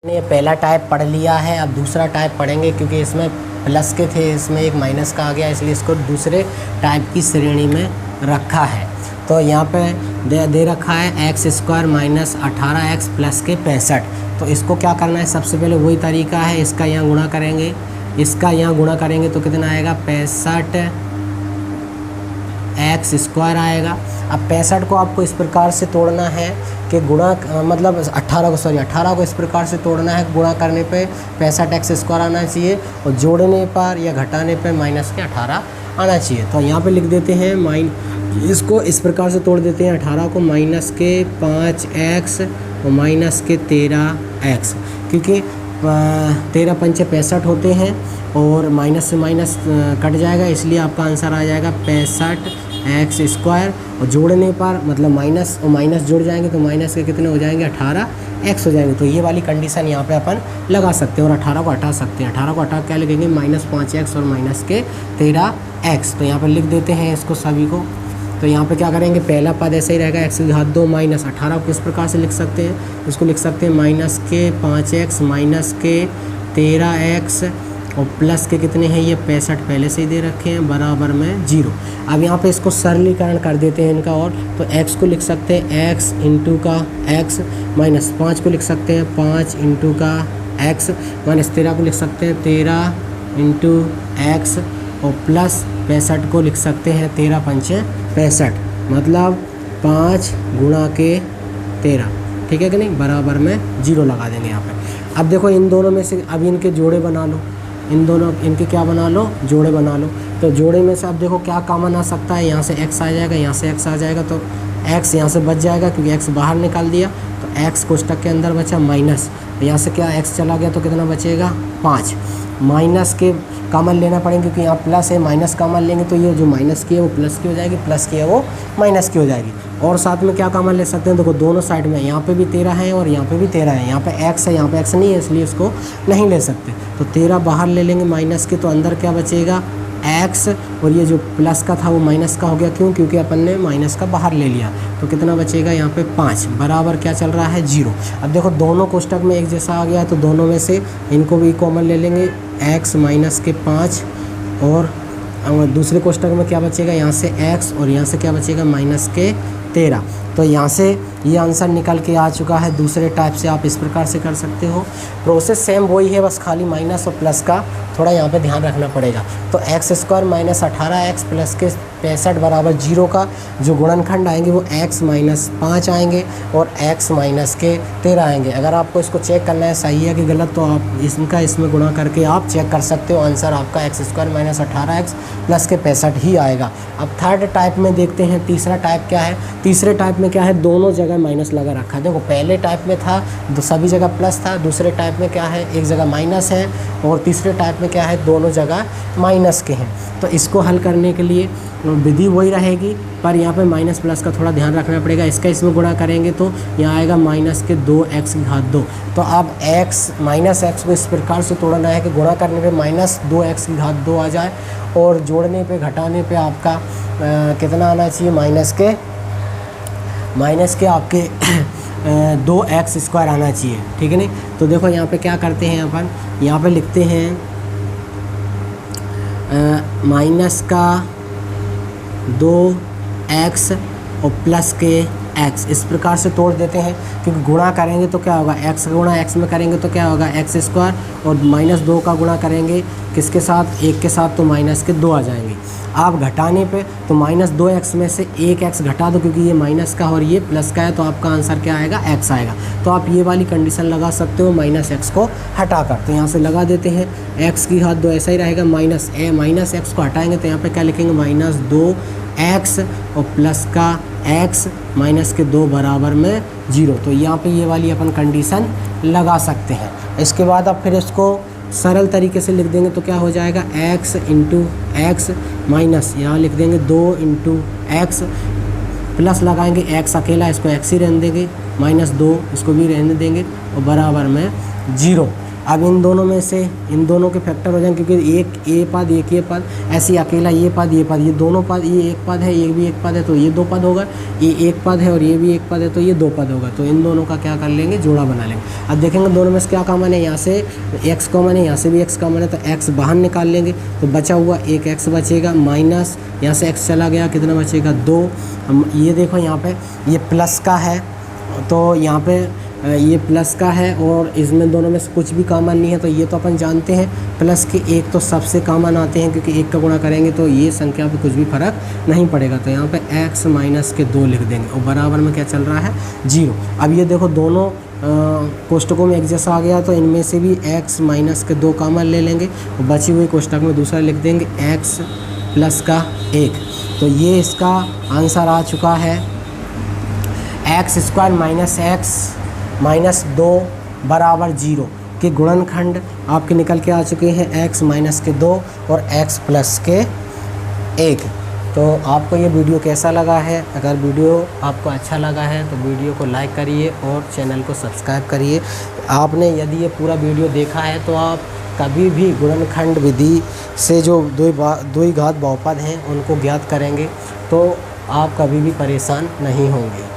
ने पहला टाइप पढ़ लिया है, अब दूसरा टाइप पढ़ेंगे क्योंकि इसमें प्लस के थे, इसमें एक माइनस का आ गया, इसलिए इसको दूसरे टाइप की श्रेणी में रखा है। तो यहाँ पे दे रखा है x square minus 18x plus के 65। तो इसको क्या करना है, सबसे पहले वही तरीका है, इसका यहाँ गुणा करेंगे, इसका यहाँ गुणा करेंगे तो कितना आएगा 65x स्क्वायर आएगा। अब 65 को आपको इस प्रकार से तोड़ना है कि गुणा मतलब 18 को इस प्रकार से तोड़ना है, गुणा करने पे 65x स्क्वायर आना चाहिए और जोड़ने पर या घटाने पे माइनस के 18 आना चाहिए। तो यहाँ पे लिख देते हैं इसको इस प्रकार से तोड़ देते हैं, 18 को माइनस के 5x और माइनस के 13x, क्योंकि 13 पंचे 65 होते हैं और माइनस से माइनस कट जाएगा, इसलिए आपका आंसर आ जाएगा 65x स्क्वायर। और जोड़ने पर मतलब माइनस और माइनस जुड़ जाएंगे तो माइनस के कितने हो जाएंगे 18x हो जाएंगे। तो ये वाली कंडीशन यहाँ पे अपन लगा सकते हैं और 18 को हटा सकते हैं। 18 को हटा क्या लिखेंगे माइनस 5x और माइनस के 13x। तो यहाँ पर लिख देते हैं इसको सभी को। तो यहाँ पे क्या करेंगे, पहला पद ऐसे ही रहेगा x की घात 2 माइनस 18 को किस प्रकार से लिख सकते हैं, इसको लिख सकते हैं माइनस के 5x माइनस के 13x और प्लस के कितने हैं ये 65 पहले से ही दे रखे हैं बराबर में 0। अब यहाँ पे इसको सरलीकरण कर देते हैं इनका, और तो x को लिख सकते हैं x इंटू का x माइनस 5 को लिख सकते हैं 5 इंटू का x माइनस 13 को लिख सकते हैं 13 इंटू x और प्लस 65 को लिख सकते हैं 13 पंचे 65 मतलब 5 गुणा के 13, ठीक है कि नहीं, बराबर में 0 लगा देंगे यहाँ पे। अब देखो इन दोनों में से अब इनके जोड़े बना लो, इन दोनों इनके क्या बना लो, जोड़े बना लो। तो जोड़े में से अब देखो क्या कॉमन आ सकता है, यहाँ से x आ जाएगा, यहाँ से x आ जाएगा, तो x यहाँ से बच जाएगा क्योंकि x बाहर निकाल दिया, तो x कोष्टक के अंदर बचा माइनस, यहाँ से क्या x चला गया तो कितना बचेगा 5। माइनस के कॉमन लेना पड़ेगा क्योंकि यहाँ प्लस है, माइनस कॉमन लेंगे तो ये जो माइनस की है वो प्लस की हो जाएगी, प्लस की है वो माइनस की हो जाएगी। और साथ में क्या कॉमन ले सकते हैं, देखो दोनों साइड में यहाँ पे भी 13 है और यहाँ पे भी 13 है, यहाँ पे x है यहाँ पे x नहीं है इसलिए इसको नहीं ले सकते। तो 13 बाहर ले लेंगे माइनस के, तो अंदर क्या बचेगा x और ये जो प्लस का था वो माइनस का हो गया, क्यों, क्योंकि अपन ने माइनस का बाहर ले लिया। तो कितना बचेगा यहाँ पे 5 बराबर क्या चल रहा है 0। अब देखो दोनों कोष्टक में एक जैसा आ गया, तो दोनों में से इनको भी कॉमन ले लेंगे x माइनस के 5 और दूसरे कोष्टक में क्या बचेगा यहाँ से x और यहाँ से क्या बचेगा माइनस के 13। तो यहाँ से ये आंसर निकल के आ चुका है। दूसरे टाइप से आप इस प्रकार से कर सकते हो, प्रोसेस सेम वही है, बस खाली माइनस और प्लस का थोड़ा यहाँ पे ध्यान रखना पड़ेगा। तो x square minus 18x plus के 65 बराबर 0 का जो गुणनखंड आएंगे वो x माइनस 5 आएंगे और x माइनस के 13 आएंगे। अगर आपको इसको चेक करना है सही है कि गलत, तो आप इनका इसमें गुणा करके आप चेक कर सकते हो, आंसर आपका x square minus 18x plus के 65 ही आएगा। अब थर्ड टाइप में देखते हैं, तीसरा टाइप क्या है। तीसरे टाइप में क्या है, दोनों जगह माइनस लगा रखा है। देखो पहले टाइप में था तो सभी जगह प्लस था, दूसरे टाइप में क्या है एक जगह माइनस है और तीसरे टाइप में क्या है दोनों जगह माइनस के हैं। तो इसको हल करने के लिए विधि वही रहेगी, पर यहाँ पे माइनस प्लस का थोड़ा ध्यान रखना पड़ेगा। इसका इसमें गुणा करेंगे तो यहाँ आएगा माइनस के 2x की घात 2। तो अब x माइनस एक्स को इस प्रकार से तोड़ना है कि गुणा करने पे माइनस 2x की घात 2 आ जाए और जोड़ने पे घटाने पे आपका कितना आना चाहिए माइनस के आपके 2x स्क्वायर आना चाहिए, ठीक है नहीं। तो देखो यहाँ पे क्या करते हैं अपन, यहाँ पे लिखते हैं माइनस का 2x और प्लस के x, इस प्रकार से तोड़ देते हैं क्योंकि गुणा करेंगे तो क्या होगा x गुणा x में करेंगे तो क्या होगा x स्क्वायर और माइनस 2 का गुणा करेंगे किसके साथ, 1 के साथ, तो माइनस के 2 आ जाएंगे। आप घटाने पे तो माइनस 2x में से 1x घटा दो क्योंकि ये माइनस का और ये प्लस का है, तो आपका आंसर क्या आएगा x आएगा। तो आप ये वाली कंडीशन लगा सकते हो माइनस x को हटाकर। तो यहाँ से लगा देते हैं x की घात 2 ऐसा ही रहेगा, माइनस x को हटाएंगे तो यहाँ पे क्या लिखेंगे माइनस 2x और प्लस का x माइनस के 2 बराबर में 0। तो यहाँ पे ये वाली अपन कंडीशन लगा सकते हैं। इसके बाद आप फिर इसको सरल तरीके से लिख देंगे तो क्या हो जाएगा x इंटू एक्स माइनस यहाँ लिख देंगे 2 इंटू एक्स, प्लस लगाएंगे x अकेला, इसको x ही रहने देंगे, माइनस 2 इसको भी रहने देंगे और बराबर में 0। अब इन दोनों में से इन दोनों के फैक्टर हो जाएंगे, क्योंकि एक ये पद एक ये पद, ऐसे अकेला ये पद ये दोनों पद, ये एक पद है ये भी एक पद है तो ये दो पद होगा, ये एक पद है और ये भी एक पद है तो ये दो पद होगा। तो इन दोनों का क्या कर लेंगे, जोड़ा बना लेंगे। अब देखेंगे दोनों में से क्या कॉमन है, यहाँ से x कॉमन है, यहाँ से भी x कॉमन है, तो x बाहर निकाल लेंगे तो बचा हुआ एक x बचेगा, माइनस यहाँ से x चला गया, कितना बचेगा 2। हम ये देखो यहाँ पे ये प्लस का है तो यहाँ पे ये प्लस का है और इसमें दोनों में से कुछ भी कॉमन नहीं है, तो ये तो अपन जानते हैं प्लस के एक तो सबसे कॉमन आते हैं, क्योंकि एक का गुणा करेंगे तो ये संख्या पे कुछ भी फर्क नहीं पड़ेगा। तो यहाँ पे x माइनस के 2 लिख देंगे और बराबर में क्या चल रहा है 0। अब ये देखो दोनों कोष्टकों में एक जैसा आ गया, तो इनमें से भी x माइनस के 2 कॉमन ले लेंगे और बची हुई कोष्टक में दूसरा लिख देंगे x प्लस का 1। तो ये इसका आंसर आ चुका है x² माइनस x माइनस 2 बराबर 0 के गुणनखंड आपके निकल के आ चुके हैं x माइनस के 2 और x प्लस के 1। तो आपको ये वीडियो कैसा लगा है, अगर वीडियो आपको अच्छा लगा है तो वीडियो को लाइक करिए और चैनल को सब्सक्राइब करिए। आपने यदि ये पूरा वीडियो देखा है तो आप कभी भी गुणनखंड विधि से जो द्विघात बहुपद हैं उनको ज्ञात करेंगे तो आप कभी भी परेशान नहीं होंगे।